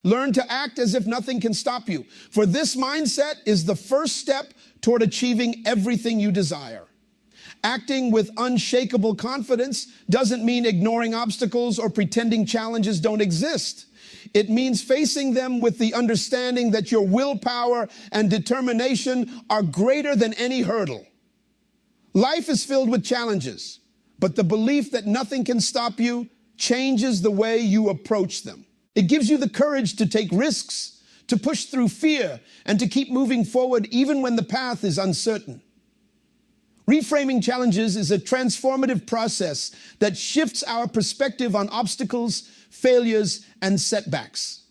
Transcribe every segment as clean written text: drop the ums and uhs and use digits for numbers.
Learn to act as if nothing can stop you, for this mindset is the first step toward achieving everything you desire. Acting with unshakable confidence doesn't mean ignoring obstacles or pretending challenges don't exist. It means facing them with the understanding that your willpower and determination are greater than any hurdle. Life is filled with challenges, but the belief that nothing can stop you changes the way you approach them. It gives you the courage to take risks, to push through fear, and to keep moving forward even when the path is uncertain. Reframing challenges is a transformative process that shifts our perspective on obstacles, failures, and setbacks.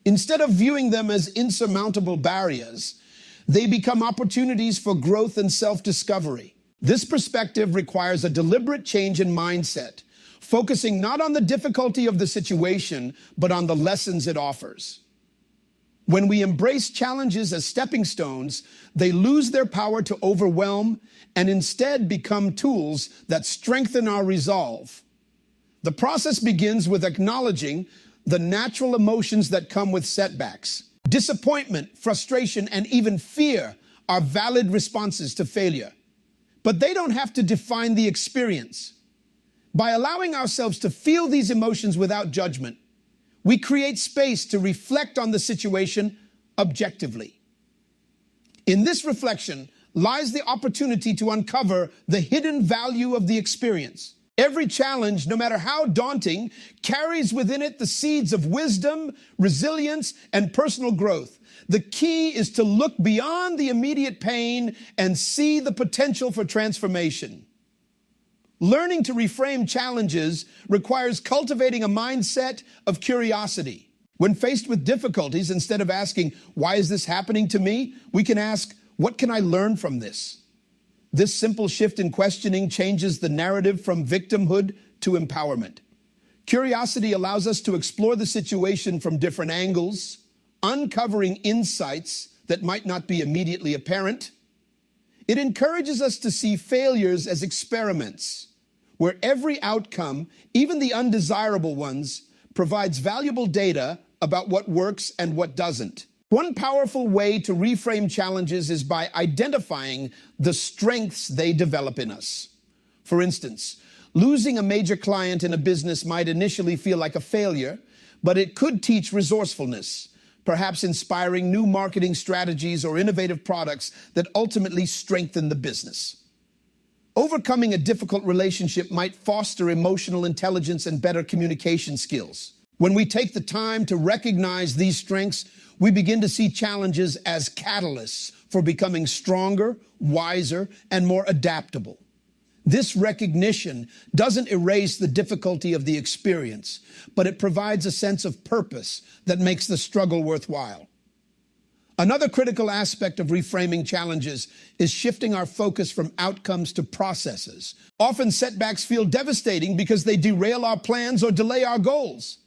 Instead of viewing them as insurmountable barriers, they become opportunities for growth and self-discovery. This perspective requires a deliberate change in mindset, focusing not on the difficulty of the situation, but on the lessons it offers. When we embrace challenges as stepping stones, they lose their power to overwhelm and instead become tools that strengthen our resolve. The process begins with acknowledging the natural emotions that come with setbacks. Disappointment, frustration, and even fear are valid responses to failure, but they don't have to define the experience. By allowing ourselves to feel these emotions without judgment, we create space to reflect on the situation objectively. In this reflection lies the opportunity to uncover the hidden value of the experience. Every challenge, no matter how daunting, carries within it the seeds of wisdom, resilience, and personal growth. The key is to look beyond the immediate pain and see the potential for transformation. Learning to reframe challenges requires cultivating a mindset of curiosity. When faced with difficulties, instead of asking, "Why is this happening to me?" we can ask, "What can I learn from this?" This simple shift in questioning changes the narrative from victimhood to empowerment. Curiosity allows us to explore the situation from different angles, uncovering insights that might not be immediately apparent. It encourages us to see failures as experiments, where every outcome, even the undesirable ones, provides valuable data about what works and what doesn't. One powerful way to reframe challenges is by identifying the strengths they develop in us. For instance, losing a major client in a business might initially feel like a failure, but it could teach resourcefulness, perhaps inspiring new marketing strategies or innovative products that ultimately strengthen the business. Overcoming a difficult relationship might foster emotional intelligence and better communication skills. When we take the time to recognize these strengths, we begin to see challenges as catalysts for becoming stronger, wiser, and more adaptable. This recognition doesn't erase the difficulty of the experience, but it provides a sense of purpose that makes the struggle worthwhile. Another critical aspect of reframing challenges is shifting our focus from outcomes to processes. Often setbacks feel devastating because they derail our plans or delay our goals.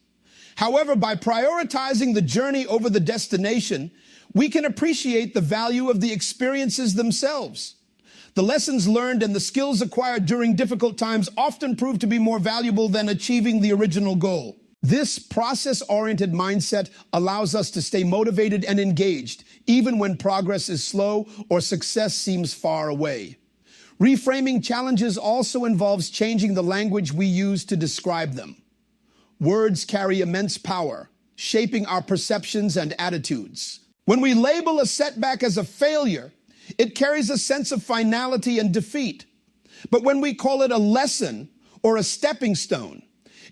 However, by prioritizing the journey over the destination, we can appreciate the value of the experiences themselves. The lessons learned and the skills acquired during difficult times often prove to be more valuable than achieving the original goal. This process-oriented mindset allows us to stay motivated and engaged, even when progress is slow or success seems far away. Reframing challenges also involves changing the language we use to describe them. Words carry immense power, shaping our perceptions and attitudes. When we label a setback as a failure, it carries a sense of finality and defeat. But when we call it a lesson or a stepping stone,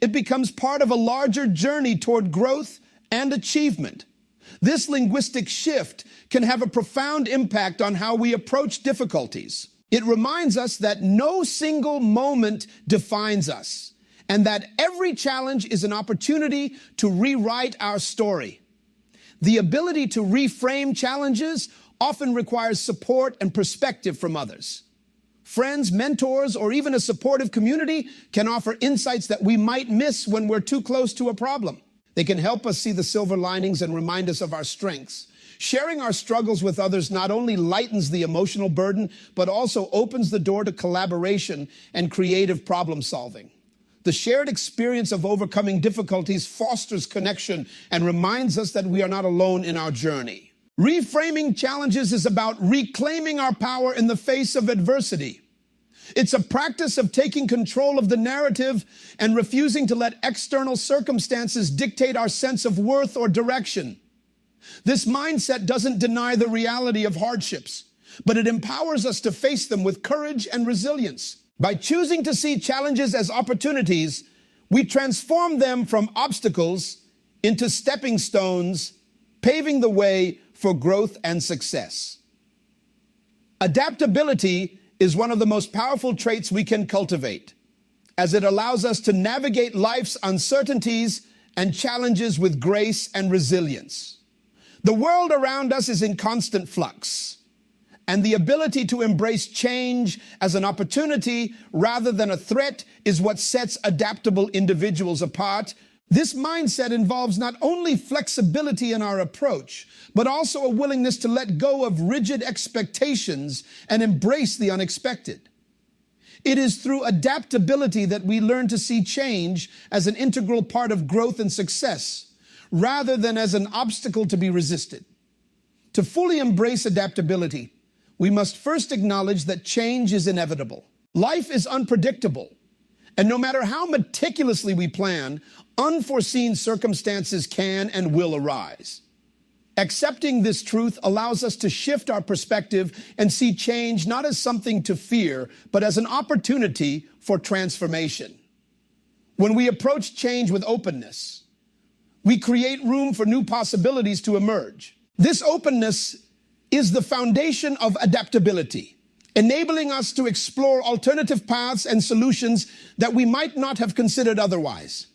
it becomes part of a larger journey toward growth and achievement. This linguistic shift can have a profound impact on how we approach difficulties. It reminds us that no single moment defines us, and that every challenge is an opportunity to rewrite our story. The ability to reframe challenges often requires support and perspective from others. Friends, mentors, or even a supportive community can offer insights that we might miss when we're too close to a problem. They can help us see the silver linings and remind us of our strengths. Sharing our struggles with others not only lightens the emotional burden, but also opens the door to collaboration and creative problem solving. The shared experience of overcoming difficulties fosters connection and reminds us that we are not alone in our journey. Reframing challenges is about reclaiming our power in the face of adversity. It's a practice of taking control of the narrative and refusing to let external circumstances dictate our sense of worth or direction. This mindset doesn't deny the reality of hardships, but it empowers us to face them with courage and resilience. By choosing to see challenges as opportunities, we transform them from obstacles into stepping stones, paving the way for growth and success. Adaptability is one of the most powerful traits we can cultivate, as it allows us to navigate life's uncertainties and challenges with grace and resilience. The world around us is in constant flux, and the ability to embrace change as an opportunity rather than a threat is what sets adaptable individuals apart. This mindset involves not only flexibility in our approach, but also a willingness to let go of rigid expectations and embrace the unexpected. It is through adaptability that we learn to see change as an integral part of growth and success, rather than as an obstacle to be resisted. To fully embrace adaptability, we must first acknowledge that change is inevitable. Life is unpredictable, and no matter how meticulously we plan, unforeseen circumstances can and will arise. Accepting this truth allows us to shift our perspective and see change not as something to fear, but as an opportunity for transformation. When we approach change with openness, we create room for new possibilities to emerge. This openness is the foundation of adaptability, enabling us to explore alternative paths and solutions that we might not have considered otherwise.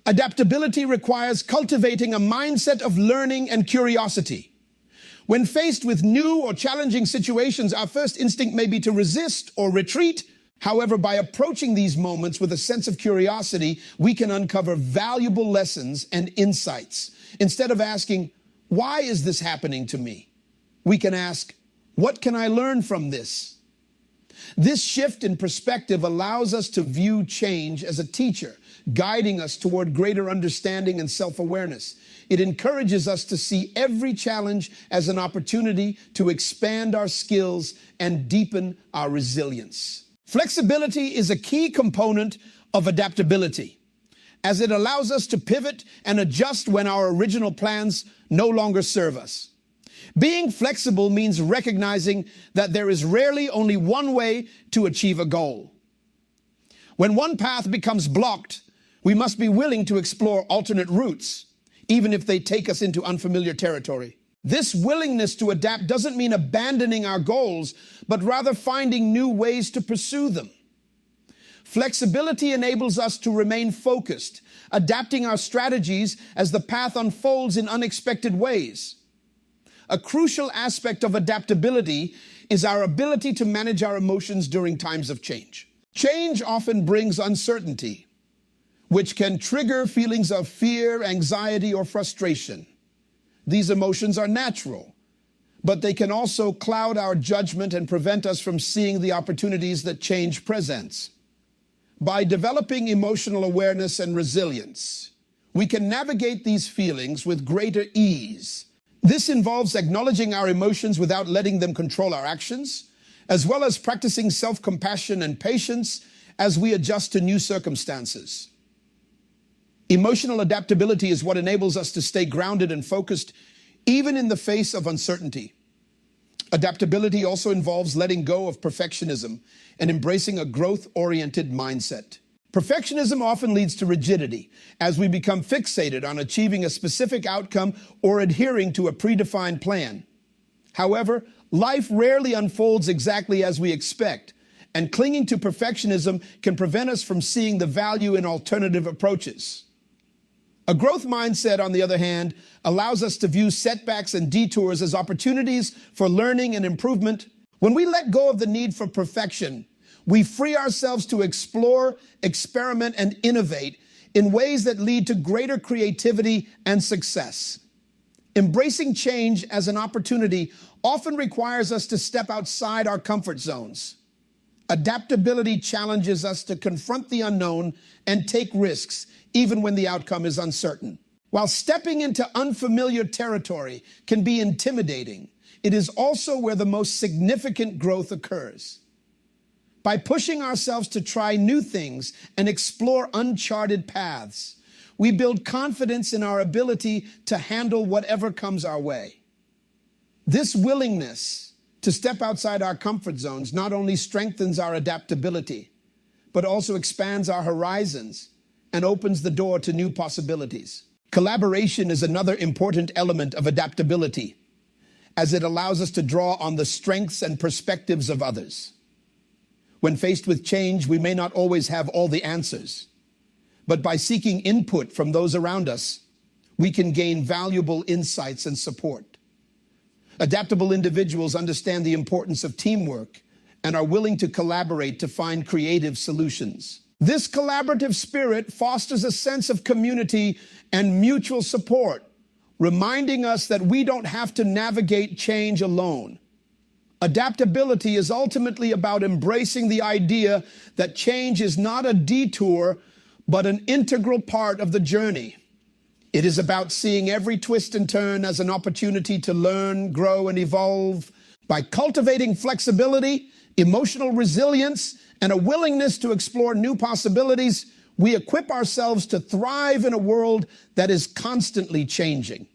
Adaptability requires cultivating a mindset of learning and curiosity. When faced with new or challenging situations, our first instinct may be to resist or retreat. However, by approaching these moments with a sense of curiosity, we can uncover valuable lessons and insights. Instead of asking, "Why is this happening to me?" we can ask, "What can I learn from this?" This shift in perspective allows us to view change as a teacher, guiding us toward greater understanding and self-awareness. It encourages us to see every challenge as an opportunity to expand our skills and deepen our resilience. Flexibility is a key component of adaptability, as it allows us to pivot and adjust when our original plans no longer serve us. Being flexible means recognizing that there is rarely only one way to achieve a goal. When one path becomes blocked, we must be willing to explore alternate routes, even if they take us into unfamiliar territory. This willingness to adapt doesn't mean abandoning our goals, but rather finding new ways to pursue them. Flexibility enables us to remain focused, adapting our strategies as the path unfolds in unexpected ways. A crucial aspect of adaptability is our ability to manage our emotions during times of change. Change often brings uncertainty, which can trigger feelings of fear, anxiety, or frustration. These emotions are natural, but they can also cloud our judgment and prevent us from seeing the opportunities that change presents. By developing emotional awareness and resilience, we can navigate these feelings with greater ease. This involves acknowledging our emotions without letting them control our actions, as well as practicing self-compassion and patience as we adjust to new circumstances. Emotional adaptability is what enables us to stay grounded and focused even in the face of uncertainty. Adaptability also involves letting go of perfectionism and embracing a growth-oriented mindset. Perfectionism often leads to rigidity, as we become fixated on achieving a specific outcome or adhering to a predefined plan. However, life rarely unfolds exactly as we expect, and clinging to perfectionism can prevent us from seeing the value in alternative approaches. A growth mindset, on the other hand, allows us to view setbacks and detours as opportunities for learning and improvement. When we let go of the need for perfection, we free ourselves to explore, experiment, and innovate in ways that lead to greater creativity and success. Embracing change as an opportunity often requires us to step outside our comfort zones. Adaptability challenges us to confront the unknown and take risks, even when the outcome is uncertain. While stepping into unfamiliar territory can be intimidating, it is also where the most significant growth occurs. By pushing ourselves to try new things and explore uncharted paths, we build confidence in our ability to handle whatever comes our way. This willingness to step outside our comfort zones not only strengthens our adaptability, but also expands our horizons and opens the door to new possibilities. Collaboration is another important element of adaptability, as it allows us to draw on the strengths and perspectives of others. When faced with change, we may not always have all the answers, but by seeking input from those around us, we can gain valuable insights and support. Adaptable individuals understand the importance of teamwork and are willing to collaborate to find creative solutions. This collaborative spirit fosters a sense of community and mutual support, reminding us that we don't have to navigate change alone. Adaptability is ultimately about embracing the idea that change is not a detour, but an integral part of the journey. It is about seeing every twist and turn as an opportunity to learn, grow, and evolve. By cultivating flexibility, emotional resilience, and a willingness to explore new possibilities, we equip ourselves to thrive in a world that is constantly changing.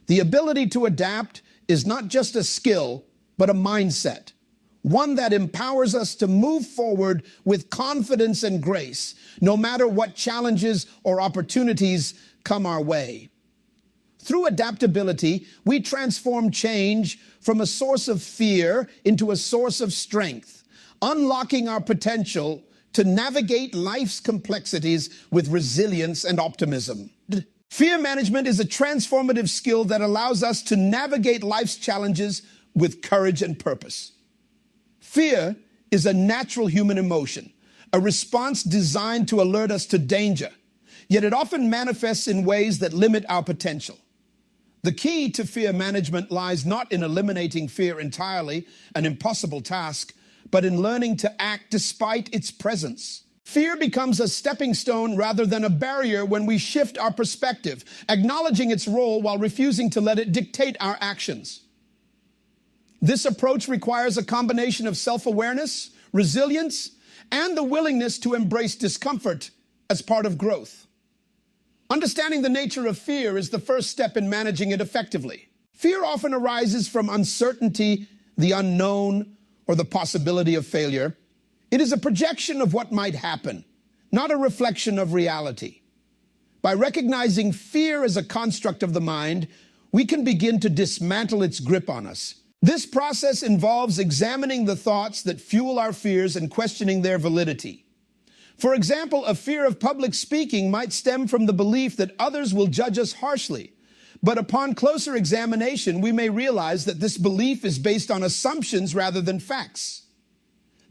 The ability to adapt is not just a skill, but a mindset, one that empowers us to move forward with confidence and grace, no matter what challenges or opportunities come our way. Through adaptability, we transform change from a source of fear into a source of strength, unlocking our potential to navigate life's complexities with resilience and optimism. Fear management is a transformative skill that allows us to navigate life's challenges with courage and purpose. Fear is a natural human emotion, a response designed to alert us to danger, yet it often manifests in ways that limit our potential. The key to fear management lies not in eliminating fear entirely, an impossible task, but in learning to act despite its presence. Fear becomes a stepping stone rather than a barrier when we shift our perspective, acknowledging its role while refusing to let it dictate our actions. This approach requires a combination of self-awareness, resilience, and the willingness to embrace discomfort as part of growth. Understanding the nature of fear is the first step in managing it effectively. Fear often arises from uncertainty, the unknown, or the possibility of failure. It is a projection of what might happen, not a reflection of reality. By recognizing fear as a construct of the mind, we can begin to dismantle its grip on us. This process involves examining the thoughts that fuel our fears and questioning their validity. For example, a fear of public speaking might stem from the belief that others will judge us harshly. But upon closer examination, we may realize that this belief is based on assumptions rather than facts.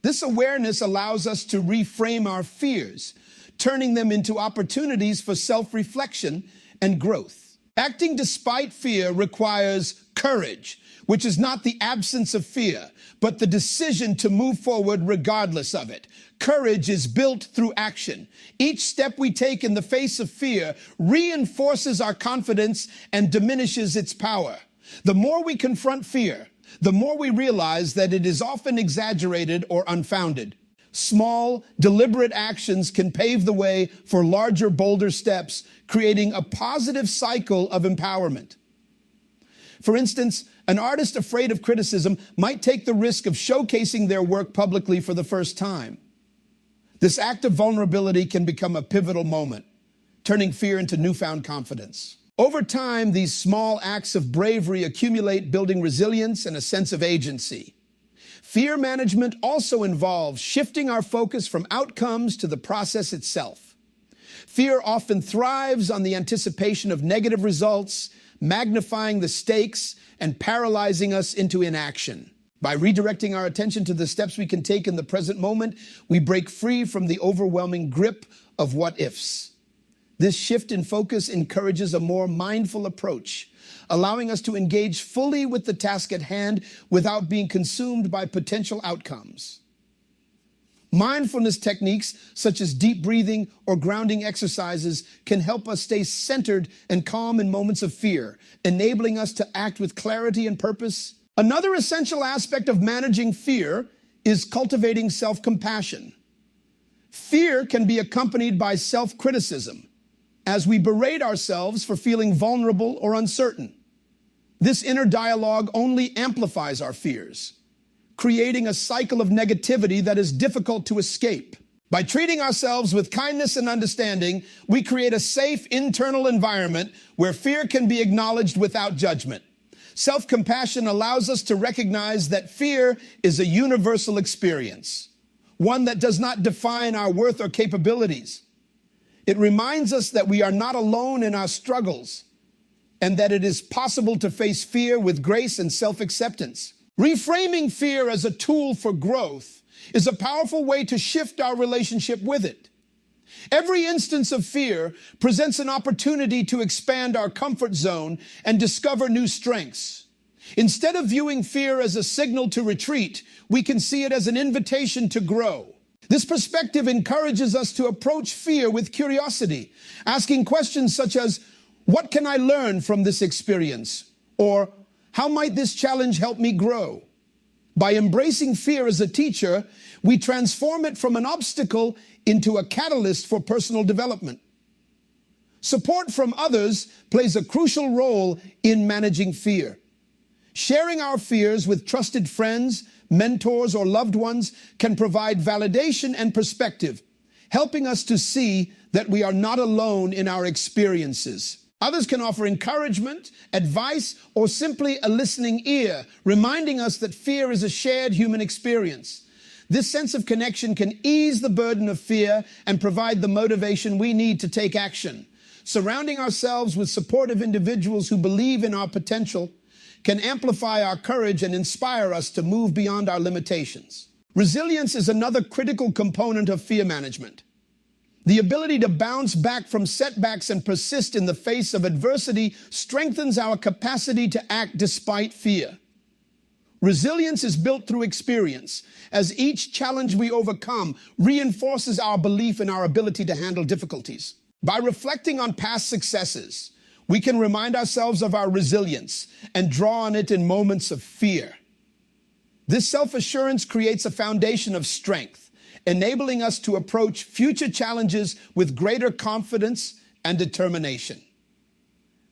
This awareness allows us to reframe our fears, turning them into opportunities for self-reflection and growth. Acting despite fear requires courage, which is not the absence of fear, but the decision to move forward regardless of it. Courage is built through action. Each step we take in the face of fear reinforces our confidence and diminishes its power. The more we confront fear, the more we realize that it is often exaggerated or unfounded. Small, deliberate actions can pave the way for larger, bolder steps, creating a positive cycle of empowerment. For instance, an artist afraid of criticism might take the risk of showcasing their work publicly for the first time. This act of vulnerability can become a pivotal moment, turning fear into newfound confidence. Over time, these small acts of bravery accumulate, building resilience and a sense of agency. Fear management also involves shifting our focus from outcomes to the process itself. Fear often thrives on the anticipation of negative results, magnifying the stakes and paralyzing us into inaction. By redirecting our attention to the steps we can take in the present moment, we break free from the overwhelming grip of what-ifs. This shift in focus encourages a more mindful approach, allowing us to engage fully with the task at hand without being consumed by potential outcomes. Mindfulness techniques such as deep breathing or grounding exercises can help us stay centered and calm in moments of fear, enabling us to act with clarity and purpose. Another essential aspect of managing fear is cultivating self-compassion. Fear can be accompanied by self-criticism, as we berate ourselves for feeling vulnerable or uncertain. This inner dialogue only amplifies our fears, creating a cycle of negativity that is difficult to escape. By treating ourselves with kindness and understanding, we create a safe internal environment where fear can be acknowledged without judgment. Self-compassion allows us to recognize that fear is a universal experience, one that does not define our worth or capabilities. It reminds us that we are not alone in our struggles and that it is possible to face fear with grace and self-acceptance. Reframing fear as a tool for growth is a powerful way to shift our relationship with it. Every instance of fear presents an opportunity to expand our comfort zone and discover new strengths. Instead of viewing fear as a signal to retreat, we can see it as an invitation to grow. This perspective encourages us to approach fear with curiosity, asking questions such as, what can I learn from this experience? Or, how might this challenge help me grow? By embracing fear as a teacher, we transform it from an obstacle into a catalyst for personal development. Support from others plays a crucial role in managing fear. Sharing our fears with trusted friends, mentors, or loved ones can provide validation and perspective, helping us to see that we are not alone in our experiences. Others can offer encouragement, advice, or simply a listening ear, reminding us that fear is a shared human experience. This sense of connection can ease the burden of fear and provide the motivation we need to take action. Surrounding ourselves with supportive individuals who believe in our potential can amplify our courage and inspire us to move beyond our limitations. Resilience is another critical component of fear management. The ability to bounce back from setbacks and persist in the face of adversity strengthens our capacity to act despite fear. Resilience is built through experience, as each challenge we overcome reinforces our belief in our ability to handle difficulties. By reflecting on past successes, we can remind ourselves of our resilience and draw on it in moments of fear. This self-assurance creates a foundation of strength, enabling us to approach future challenges with greater confidence and determination.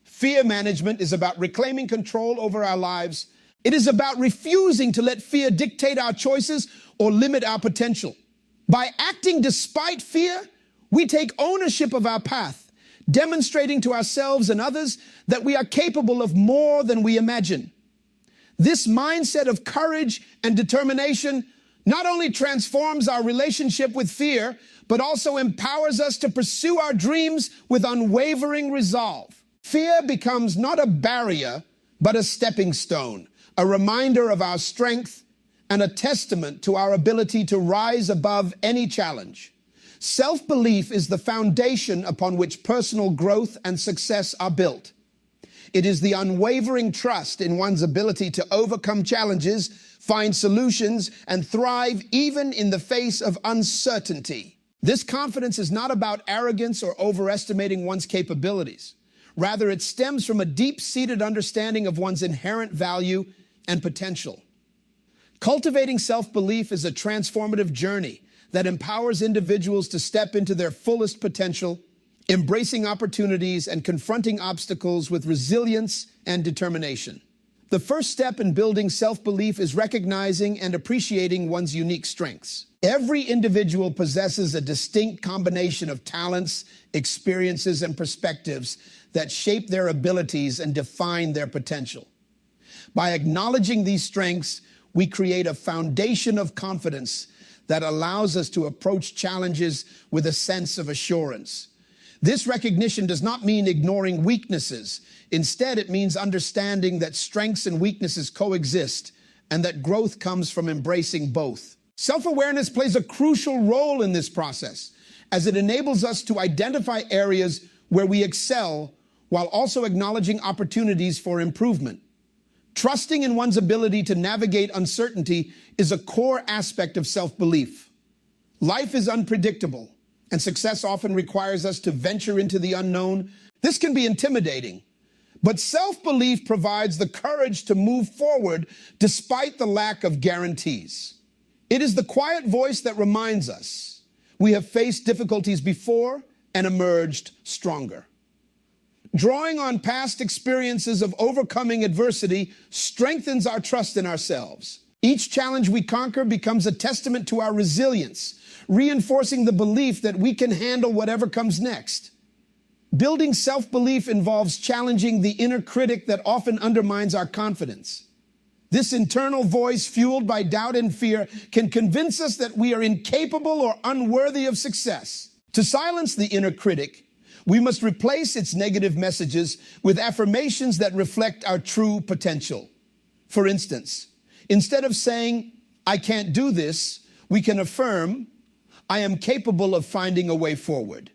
Fear management is about reclaiming control over our lives. It is about refusing to let fear dictate our choices or limit our potential. By acting despite fear, we take ownership of our path, demonstrating to ourselves and others that we are capable of more than we imagine. This mindset of courage and determination not only transforms our relationship with fear, but also empowers us to pursue our dreams with unwavering resolve. Fear becomes not a barrier, but a stepping stone, a reminder of our strength and a testament to our ability to rise above any challenge. Self-belief is the foundation upon which personal growth and success are built. It is the unwavering trust in one's ability to overcome challenges, find solutions, and thrive even in the face of uncertainty. This confidence is not about arrogance or overestimating one's capabilities. Rather, it stems from a deep-seated understanding of one's inherent value and potential. Cultivating self-belief is a transformative journey that empowers individuals to step into their fullest potential, embracing opportunities and confronting obstacles with resilience and determination. The first step in building self-belief is recognizing and appreciating one's unique strengths. Every individual possesses a distinct combination of talents, experiences, and perspectives that shape their abilities and define their potential. By acknowledging these strengths, we create a foundation of confidence that allows us to approach challenges with a sense of assurance. This recognition does not mean ignoring weaknesses. Instead, it means understanding that strengths and weaknesses coexist and that growth comes from embracing both. Self-awareness plays a crucial role in this process, as it enables us to identify areas where we excel while also acknowledging opportunities for improvement. Trusting in one's ability to navigate uncertainty is a core aspect of self-belief. Life is unpredictable, and success often requires us to venture into the unknown. This can be intimidating, but self-belief provides the courage to move forward despite the lack of guarantees. It is the quiet voice that reminds us we have faced difficulties before and emerged stronger. Drawing on past experiences of overcoming adversity strengthens our trust in ourselves. Each challenge we conquer becomes a testament to our resilience, reinforcing the belief that we can handle whatever comes next. Building self-belief involves challenging the inner critic that often undermines our confidence. This internal voice, fueled by doubt and fear, can convince us that we are incapable or unworthy of success. To silence the inner critic, we must replace its negative messages with affirmations that reflect our true potential. For instance, instead of saying, "I can't do this," we can affirm, "I am capable of finding a way forward."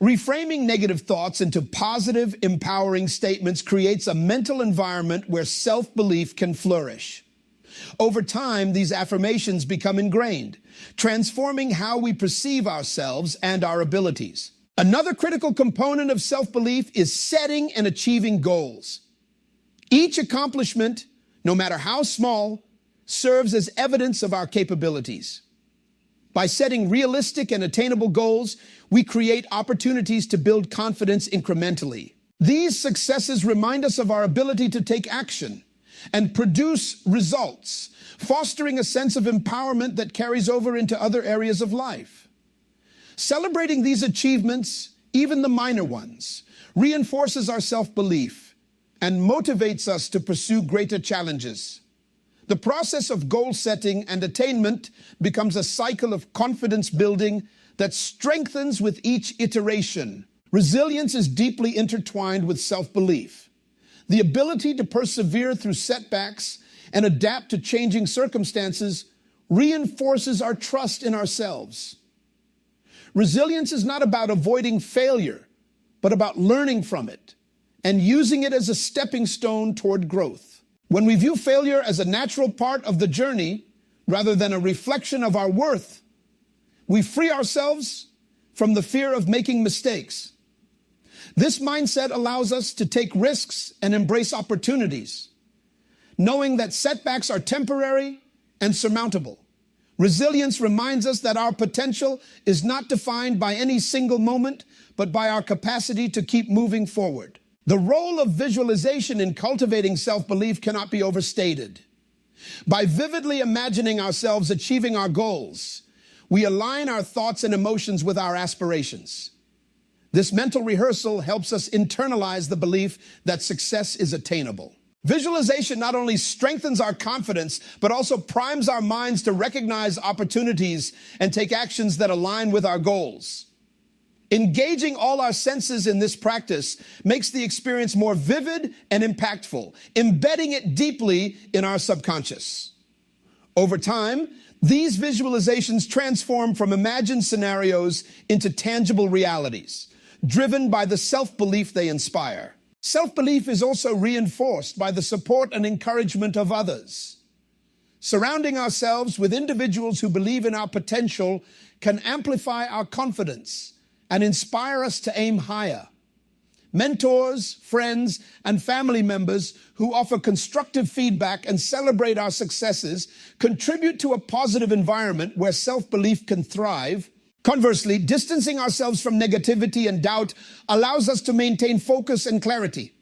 Reframing negative thoughts into positive, empowering statements creates a mental environment where self-belief can flourish. Over time, these affirmations become ingrained, transforming how we perceive ourselves and our abilities. Another critical component of self-belief is setting and achieving goals. Each accomplishment, no matter how small, serves as evidence of our capabilities. By setting realistic and attainable goals, we create opportunities to build confidence incrementally. These successes remind us of our ability to take action and produce results, fostering a sense of empowerment that carries over into other areas of life. Celebrating these achievements, even the minor ones, reinforces our self-belief and motivates us to pursue greater challenges. The process of goal setting and attainment becomes a cycle of confidence building that strengthens with each iteration. Resilience is deeply intertwined with self-belief. The ability to persevere through setbacks and adapt to changing circumstances reinforces our trust in ourselves. Resilience is not about avoiding failure, but about learning from it and using it as a stepping stone toward growth. When we view failure as a natural part of the journey, rather than a reflection of our worth, we free ourselves from the fear of making mistakes. This mindset allows us to take risks and embrace opportunities, knowing that setbacks are temporary and surmountable. Resilience reminds us that our potential is not defined by any single moment, but by our capacity to keep moving forward. The role of visualization in cultivating self-belief cannot be overstated. By vividly imagining ourselves achieving our goals, we align our thoughts and emotions with our aspirations. This mental rehearsal helps us internalize the belief that success is attainable. Visualization not only strengthens our confidence, but also primes our minds to recognize opportunities and take actions that align with our goals. Engaging all our senses in this practice makes the experience more vivid and impactful, embedding it deeply in our subconscious. Over time, these visualizations transform from imagined scenarios into tangible realities, driven by the self-belief they inspire. Self-belief is also reinforced by the support and encouragement of others. Surrounding ourselves with individuals who believe in our potential can amplify our confidence and inspire us to aim higher. Mentors, friends, and family members who offer constructive feedback and celebrate our successes contribute to a positive environment where self-belief can thrive. Conversely, distancing ourselves from negativity and doubt allows us to maintain focus and clarity.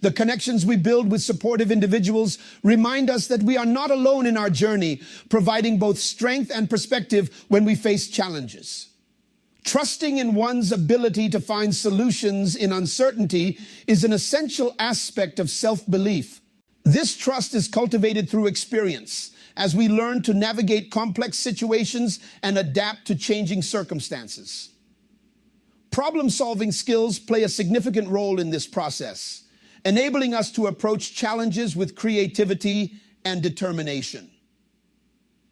The connections we build with supportive individuals remind us that we are not alone in our journey, providing both strength and perspective when we face challenges. Trusting in one's ability to find solutions in uncertainty is an essential aspect of self-belief. This trust is cultivated through experience, as we learn to navigate complex situations and adapt to changing circumstances. Problem-solving skills play a significant role in this process, enabling us to approach challenges with creativity and determination.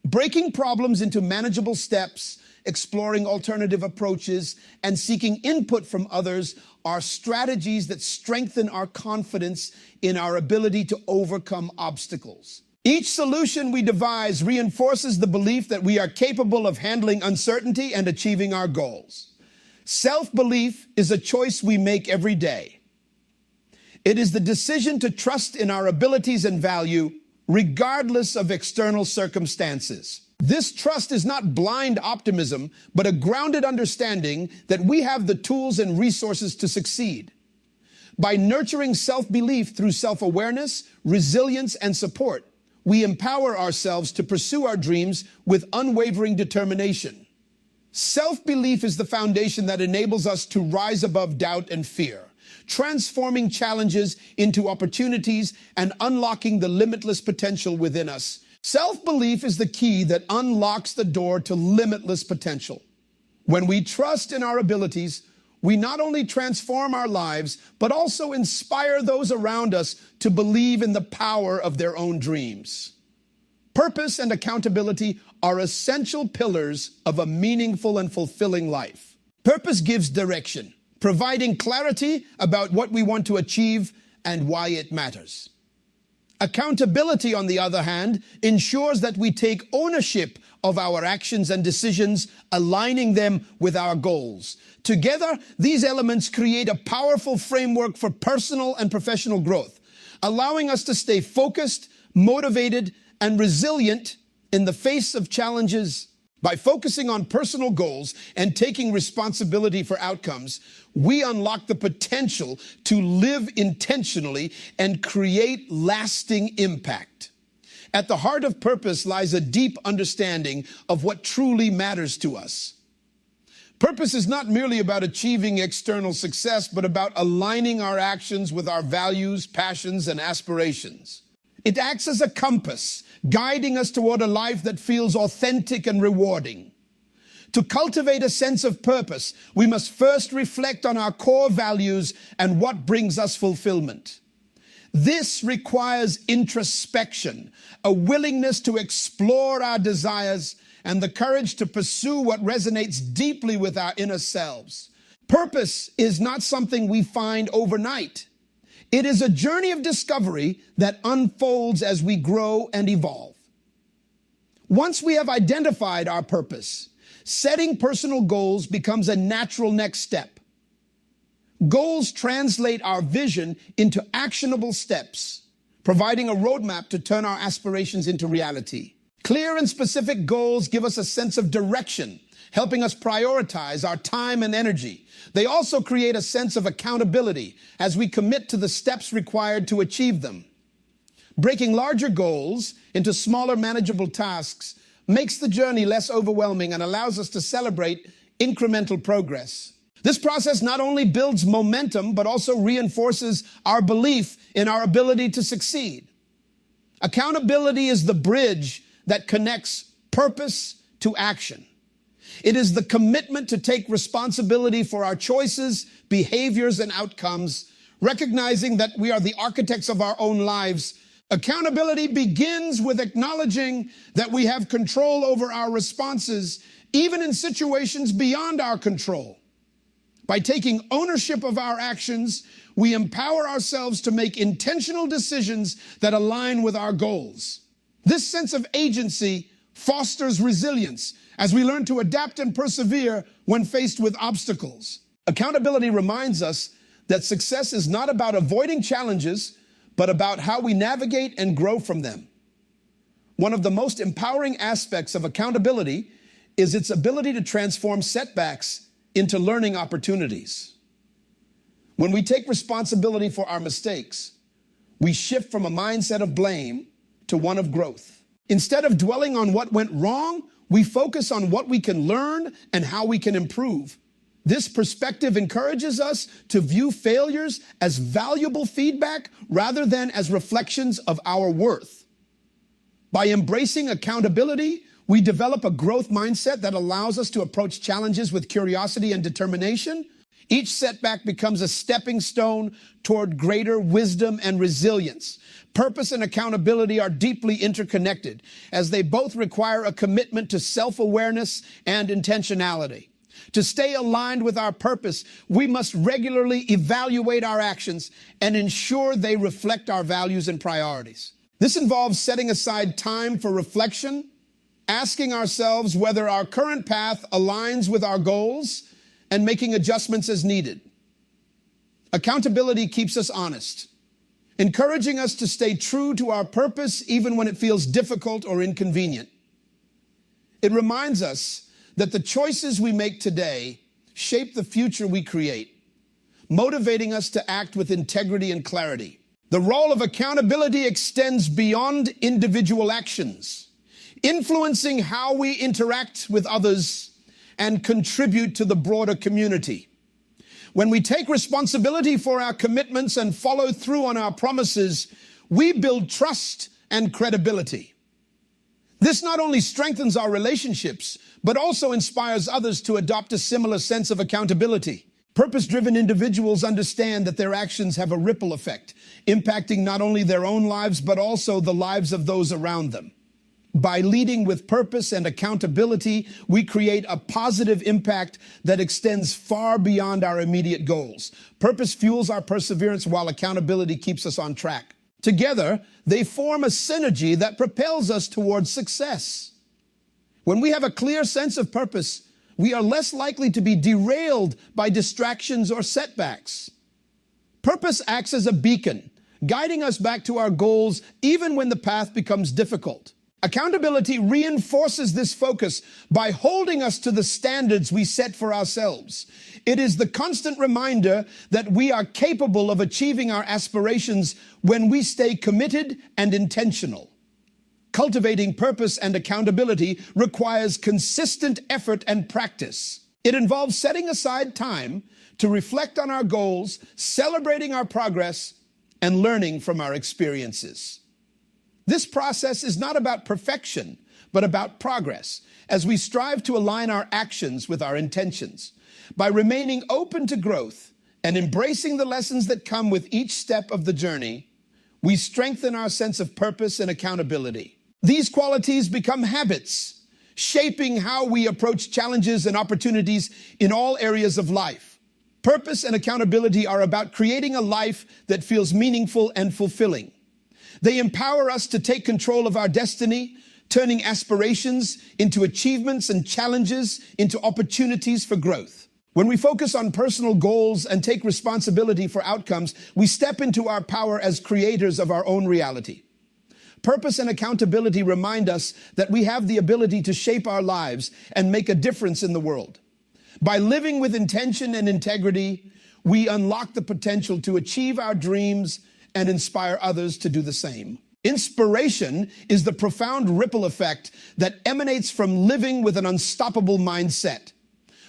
Breaking problems into manageable steps, exploring alternative approaches, and seeking input from others are strategies that strengthen our confidence in our ability to overcome obstacles. Each solution we devise reinforces the belief that we are capable of handling uncertainty and achieving our goals. Self-belief is a choice we make every day. It is the decision to trust in our abilities and value, regardless of external circumstances. This trust is not blind optimism, but a grounded understanding that we have the tools and resources to succeed. By nurturing self-belief through self-awareness, resilience, and support, we empower ourselves to pursue our dreams with unwavering determination. Self-belief is the foundation that enables us to rise above doubt and fear, transforming challenges into opportunities and unlocking the limitless potential within us. Self-belief is the key that unlocks the door to limitless potential. When we trust in our abilities, we not only transform our lives, but also inspire those around us to believe in the power of their own dreams. Purpose and accountability are essential pillars of a meaningful and fulfilling life. Purpose gives direction, providing clarity about what we want to achieve and why it matters. Accountability, on the other hand, ensures that we take ownership of our actions and decisions, aligning them with our goals. Together, these elements create a powerful framework for personal and professional growth, allowing us to stay focused, motivated, and resilient in the face of challenges. By focusing on personal goals and taking responsibility for outcomes, we unlock the potential to live intentionally and create lasting impact. At the heart of purpose lies a deep understanding of what truly matters to us. Purpose is not merely about achieving external success, but about aligning our actions with our values, passions, and aspirations. It acts as a compass, guiding us toward a life that feels authentic and rewarding. To cultivate a sense of purpose, we must first reflect on our core values and what brings us fulfillment. This requires introspection, a willingness to explore our desires, and the courage to pursue what resonates deeply with our inner selves. Purpose is not something we find overnight. It is a journey of discovery that unfolds as we grow and evolve. Once we have identified our purpose, setting personal goals becomes a natural next step. Goals translate our vision into actionable steps, providing a roadmap to turn our aspirations into reality. Clear and specific goals give us a sense of direction, helping us prioritize our time and energy. They also create a sense of accountability as we commit to the steps required to achieve them. Breaking larger goals into smaller, manageable tasks makes the journey less overwhelming and allows us to celebrate incremental progress. This process not only builds momentum, but also reinforces our belief in our ability to succeed. Accountability is the bridge that connects purpose to action. It is the commitment to take responsibility for our choices, behaviors, and outcomes, recognizing that we are the architects of our own lives. Accountability begins with acknowledging that we have control over our responses, even in situations beyond our control. By taking ownership of our actions, we empower ourselves to make intentional decisions that align with our goals. This sense of agency fosters resilience as we learn to adapt and persevere when faced with obstacles. Accountability reminds us that success is not about avoiding challenges, but about how we navigate and grow from them. One of the most empowering aspects of accountability is its ability to transform setbacks into learning opportunities. When we take responsibility for our mistakes, we shift from a mindset of blame to one of growth. Instead of dwelling on what went wrong, we focus on what we can learn and how we can improve. This perspective encourages us to view failures as valuable feedback rather than as reflections of our worth. By embracing accountability, we develop a growth mindset that allows us to approach challenges with curiosity and determination. Each setback becomes a stepping stone toward greater wisdom and resilience. Purpose and accountability are deeply interconnected, as they both require a commitment to self-awareness and intentionality. To stay aligned with our purpose, we must regularly evaluate our actions and ensure they reflect our values and priorities. This involves setting aside time for reflection, asking ourselves whether our current path aligns with our goals, and making adjustments as needed. Accountability keeps us honest, encouraging us to stay true to our purpose even when it feels difficult or inconvenient. It reminds us that the choices we make today shape the future we create, motivating us to act with integrity and clarity. The role of accountability extends beyond individual actions, influencing how we interact with others and contribute to the broader community. When we take responsibility for our commitments and follow through on our promises, we build trust and credibility. This not only strengthens our relationships, but also inspires others to adopt a similar sense of accountability. Purpose-driven individuals understand that their actions have a ripple effect, impacting not only their own lives, but also the lives of those around them. By leading with purpose and accountability, we create a positive impact that extends far beyond our immediate goals. Purpose fuels our perseverance while accountability keeps us on track. Together, they form a synergy that propels us towards success. When we have a clear sense of purpose, we are less likely to be derailed by distractions or setbacks. Purpose acts as a beacon, guiding us back to our goals even when the path becomes difficult. Accountability reinforces this focus by holding us to the standards we set for ourselves. It is the constant reminder that we are capable of achieving our aspirations when we stay committed and intentional. Cultivating purpose and accountability requires consistent effort and practice. It involves setting aside time to reflect on our goals, celebrating our progress, and learning from our experiences. This process is not about perfection, but about progress, as we strive to align our actions with our intentions. By remaining open to growth and embracing the lessons that come with each step of the journey, we strengthen our sense of purpose and accountability. These qualities become habits, shaping how we approach challenges and opportunities in all areas of life. Purpose and accountability are about creating a life that feels meaningful and fulfilling. They empower us to take control of our destiny, turning aspirations into achievements and challenges into opportunities for growth. When we focus on personal goals and take responsibility for outcomes, we step into our power as creators of our own reality. Purpose and accountability remind us that we have the ability to shape our lives and make a difference in the world. By living with intention and integrity, we unlock the potential to achieve our dreams and inspire others to do the same. Inspiration is the profound ripple effect that emanates from living with an unstoppable mindset.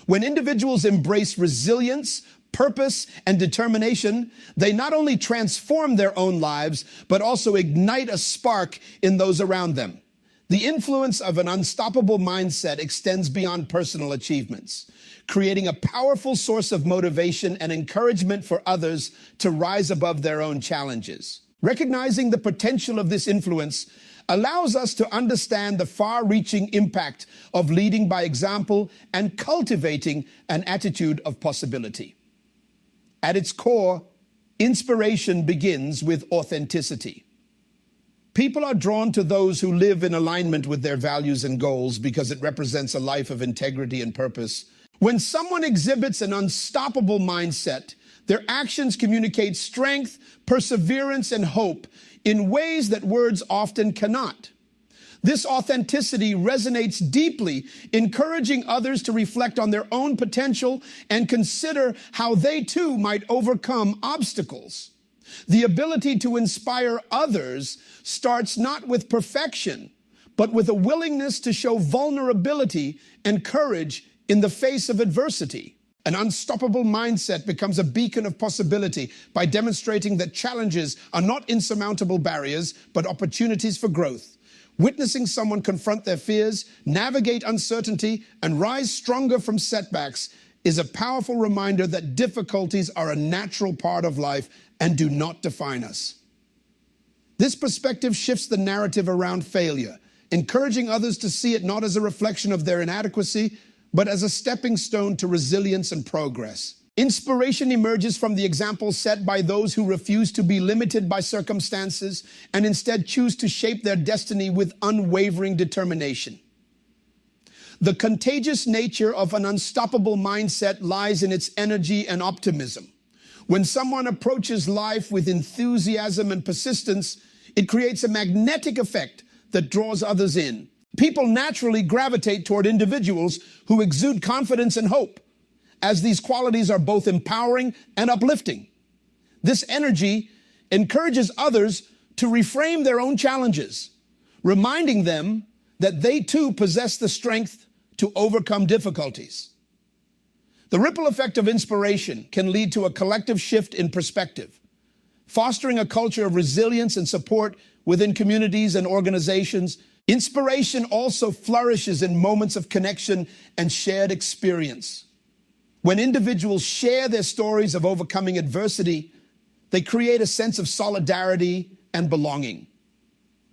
When individuals embrace resilience, purpose, and determination, they not only transform their own lives, but also ignite a spark in those around them. The influence of an unstoppable mindset extends beyond personal achievements, creating a powerful source of motivation and encouragement for others to rise above their own challenges. Recognizing the potential of this influence allows us to understand the far-reaching impact of leading by example and cultivating an attitude of possibility. At its core, inspiration begins with authenticity. People are drawn to those who live in alignment with their values and goals because it represents a life of integrity and purpose. When someone exhibits an unstoppable mindset, their actions communicate strength, perseverance, and hope in ways that words often cannot. This authenticity resonates deeply, encouraging others to reflect on their own potential and consider how they too might overcome obstacles. The ability to inspire others starts not with perfection, but with a willingness to show vulnerability and courage in the face of adversity. An unstoppable mindset becomes a beacon of possibility by demonstrating that challenges are not insurmountable barriers, but opportunities for growth. Witnessing someone confront their fears, navigate uncertainty, and rise stronger from setbacks is a powerful reminder that difficulties are a natural part of life and do not define us. This perspective shifts the narrative around failure, encouraging others to see it not as a reflection of their inadequacy, but as a stepping stone to resilience and progress. Inspiration emerges from the example set by those who refuse to be limited by circumstances and instead choose to shape their destiny with unwavering determination. The contagious nature of an unstoppable mindset lies in its energy and optimism. When someone approaches life with enthusiasm and persistence, it creates a magnetic effect that draws others in. People naturally gravitate toward individuals who exude confidence and hope, as these qualities are both empowering and uplifting. This energy encourages others to reframe their own challenges, reminding them that they too possess the strength to overcome difficulties. The ripple effect of inspiration can lead to a collective shift in perspective, fostering a culture of resilience and support within communities and organizations. Inspiration also flourishes in moments of connection and shared experience. When individuals share their stories of overcoming adversity, they create a sense of solidarity and belonging.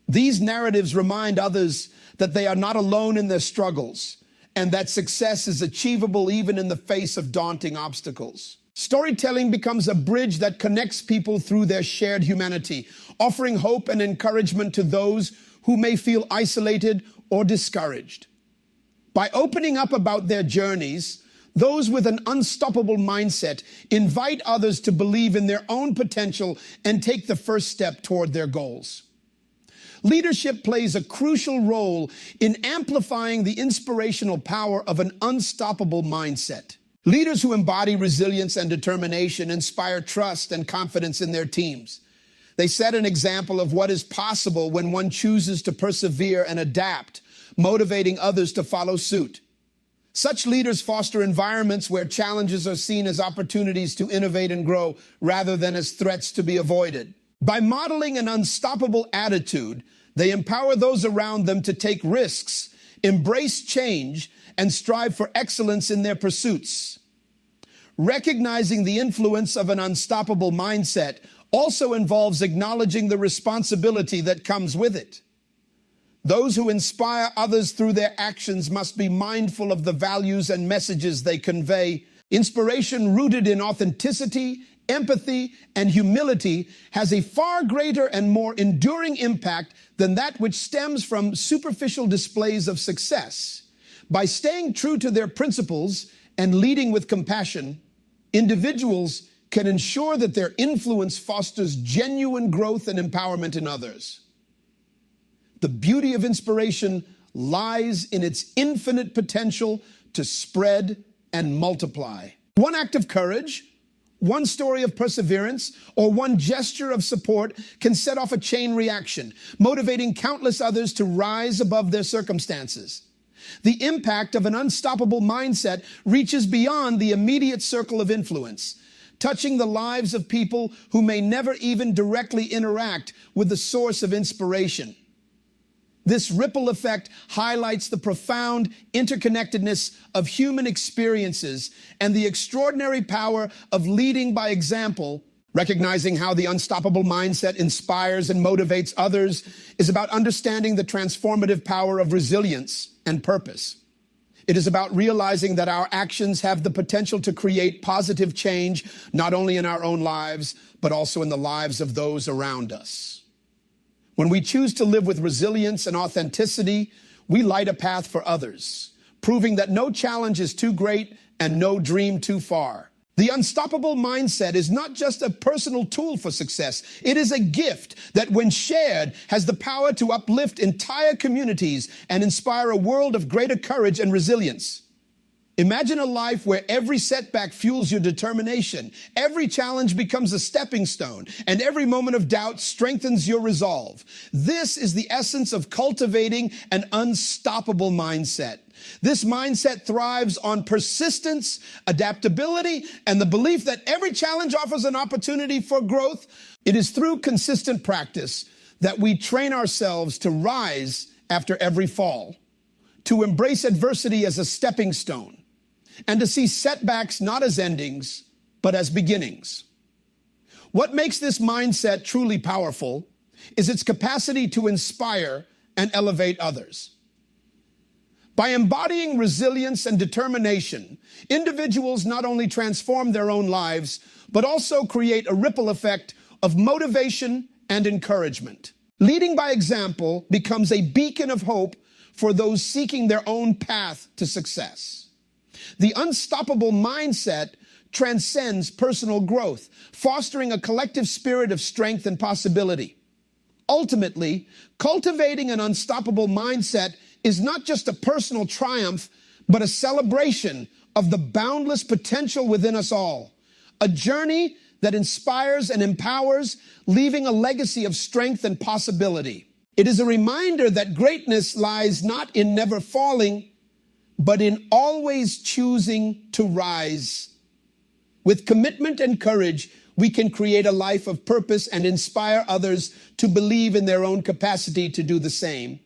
These narratives remind others that they are not alone in their struggles and that success is achievable even in the face of daunting obstacles. Storytelling becomes a bridge that connects people through their shared humanity, offering hope and encouragement to those who may feel isolated or discouraged. By opening up about their journeys, those with an unstoppable mindset invite others to believe in their own potential and take the first step toward their goals. Leadership plays a crucial role in amplifying the inspirational power of an unstoppable mindset. Leaders who embody resilience and determination inspire trust and confidence in their teams. They set an example of what is possible when one chooses to persevere and adapt, motivating others to follow suit. Such leaders foster environments where challenges are seen as opportunities to innovate and grow rather than as threats to be avoided. By modeling an unstoppable attitude, they empower those around them to take risks, embrace change, and strive for excellence in their pursuits. Recognizing the influence of an unstoppable mindset also involves acknowledging the responsibility that comes with it. Those who inspire others through their actions must be mindful of the values and messages they convey. Inspiration rooted in authenticity, empathy, and humility has a far greater and more enduring impact than that which stems from superficial displays of success. By staying true to their principles and leading with compassion, individuals can ensure that their influence fosters genuine growth and empowerment in others. The beauty of inspiration lies in its infinite potential to spread and multiply. One act of courage, one story of perseverance, or one gesture of support can set off a chain reaction, motivating countless others to rise above their circumstances. The impact of an unstoppable mindset reaches beyond the immediate circle of influence, touching the lives of people who may never even directly interact with the source of inspiration. This ripple effect highlights the profound interconnectedness of human experiences and the extraordinary power of leading by example. Recognizing how the unstoppable mindset inspires and motivates others is about understanding the transformative power of resilience and purpose. It is about realizing that our actions have the potential to create positive change, not only in our own lives, but also in the lives of those around us. When we choose to live with resilience and authenticity, we light a path for others, proving that no challenge is too great and no dream too far. The unstoppable mindset is not just a personal tool for success. It is a gift that, when shared, has the power to uplift entire communities and inspire a world of greater courage and resilience. Imagine a life where every setback fuels your determination, every challenge becomes a stepping stone, and every moment of doubt strengthens your resolve. This is the essence of cultivating an unstoppable mindset. This mindset thrives on persistence, adaptability, and the belief that every challenge offers an opportunity for growth. It is through consistent practice that we train ourselves to rise after every fall, to embrace adversity as a stepping stone, and to see setbacks not as endings, but as beginnings. What makes this mindset truly powerful is its capacity to inspire and elevate others. By embodying resilience and determination, individuals not only transform their own lives, but also create a ripple effect of motivation and encouragement. Leading by example becomes a beacon of hope for those seeking their own path to success. The unstoppable mindset transcends personal growth, fostering a collective spirit of strength and possibility. Ultimately, cultivating an unstoppable mindset is not just a personal triumph, but a celebration of the boundless potential within us all. A journey that inspires and empowers, leaving a legacy of strength and possibility. It is a reminder that greatness lies not in never falling, but in always choosing to rise. With commitment and courage, we can create a life of purpose and inspire others to believe in their own capacity to do the same.